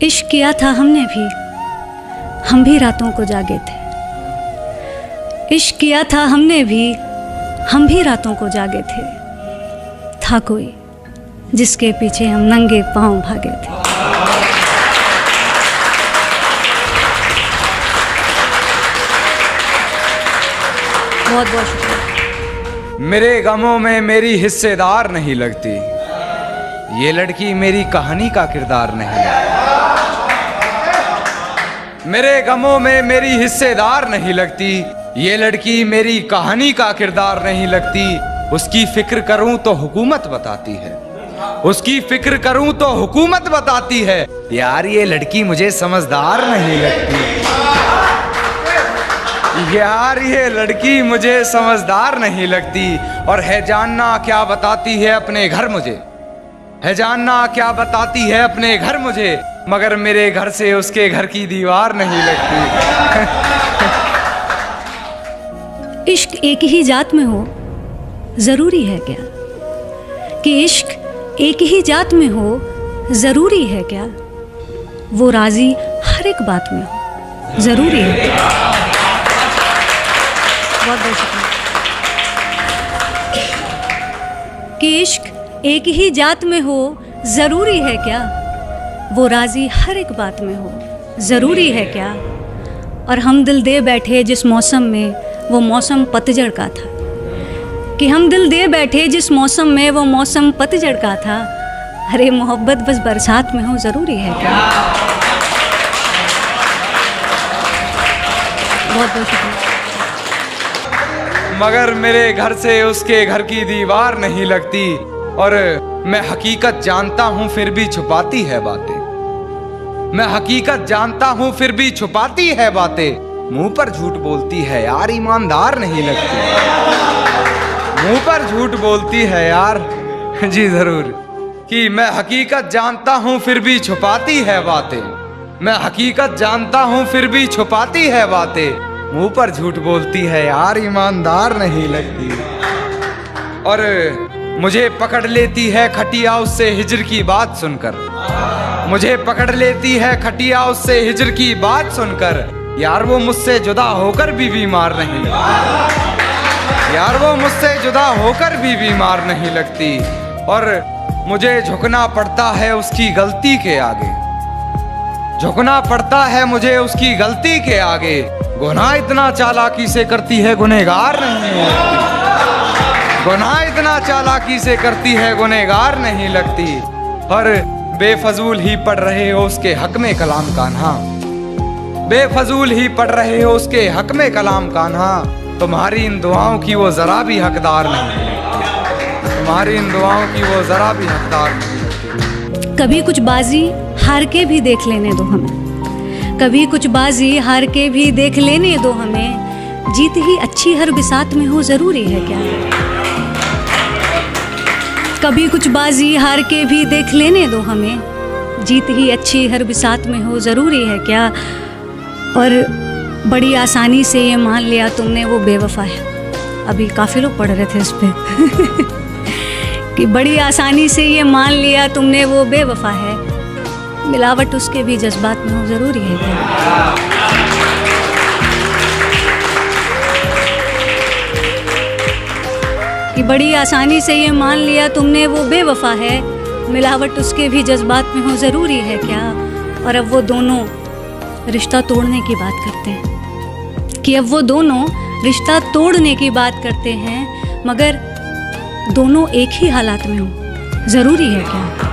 इश्क किया था हमने भी, हम भी रातों को जागे थे। इश्क किया था हमने भी, हम भी रातों को जागे थे। था कोई जिसके पीछे हम नंगे पांव भागे थे। बहुत बहुत शुक्रिया। मेरे गमों में मेरी हिस्सेदार नहीं लगती, ये लड़की मेरी कहानी का किरदार नहीं है। मेरे गमों में मेरी हिस्सेदार नहीं लगती, ये लड़की मेरी कहानी का किरदार नहीं लगती। उसकी फिक्र करूं तो हुकूमत बताती है, उसकी फिक्र करूं तो हुकूमत बताती है। यार ये लड़की मुझे समझदार नहीं लगती, यार ये लड़की मुझे समझदार नहीं लगती। और है जानना क्या बताती है अपने घर मुझे, है जानना क्या बताती है अपने घर मुझे, मगर मेरे घर से उसके घर की दीवार नहीं लगती। इश्क एक ही जात में हो जरूरी है क्या? कि इश्क एक ही जात में हो जरूरी है क्या? वो राजी हर एक बात में हो जरूरी है क्या? बहुत बहुत शुक्रिया। कि इश्क एक ही जात में हो जरूरी है क्या? वो राजी हर एक बात में हो जरूरी है क्या? और हम दिल दे बैठे जिस मौसम में, वो मौसम पतझड़ का था। कि हम दिल दे बैठे जिस मौसम में, वो मौसम पतझड़ का था। अरे मोहब्बत बस बरसात में हो जरूरी है क्या? बहुत बहुत शुक्रिया। मगर मेरे घर से उसके घर की दीवार नहीं लगती, और मैं हकीकत जानता हूं फिर भी छुपाती है बातें। मैं हकीकत जानता हूं फिर भी छुपाती है बातें। मुंह पर झूठ बोलती है यार, ईमानदार नहीं लगती। मुंह पर झूठ बोलती है यार, जी जरूर। कि मैं हकीकत जानता हूं फिर भी छुपाती है बातें। मैं हकीकत जानता हूं फिर भी छुपाती है बातें। मुंह पर झूठ बोलती है यार, ईमानदार नहीं लगती। और मुझे पकड़ लेती है खटिया उससे हिजर की बात सुनकर। मुझे पकड़ लेती है खटिया उससे हिजर की बात सुनकर। यार वो मुझसे जुदा होकर भी बीमार नहीं लगती, यार वो मुझसे जुदा होकर भी बीमार नहीं लगती। और मुझे झुकना पड़ता है उसकी गलती के आगे, झुकना पड़ता है मुझे उसकी गलती के आगे। गुनाह इतना चालाकी से करती है गुनहगार नहीं लगती, गुनाह इतना चालाकी से करती है गुनहगार नहीं लगती। और बेफजूल ही पढ़ रहे हो उसके हक में कलाम कान्हा, बेफजूल ही पढ़ रहे हो उसके हक में कलाम कान्हा। तुम्हारी इन दुआओं की वो जरा भी हकदार नहीं, तुम्हारी इन दुआओं की वो जरा भी हकदार नहीं। कभी कुछ बाजी हार के भी देख लेने दो हमें, कभी कुछ बाजी हार के भी देख लेने दो हमें। जीत ही अच्छी हर बिसात में हो जरूरी है क्या? कभी कुछ बाजी हार के भी देख लेने दो हमें, जीत ही अच्छी हर बिसात में हो जरूरी है क्या? और बड़ी आसानी से ये मान लिया तुमने वो बेवफा है। अभी काफ़ी लोग पढ़ रहे थे इस पे कि बड़ी आसानी से ये मान लिया तुमने वो बेवफा है। मिलावट उसके भी जज्बात में हो जरूरी है क्या? कि बड़ी आसानी से ये मान लिया तुमने वो बेवफा है, मिलावट उसके भी जज्बात में हो जरूरी है क्या? और अब वो दोनों रिश्ता तोड़ने की बात करते हैं, कि अब वो दोनों रिश्ता तोड़ने की बात करते हैं, मगर दोनों एक ही हालात में हो जरूरी है क्या?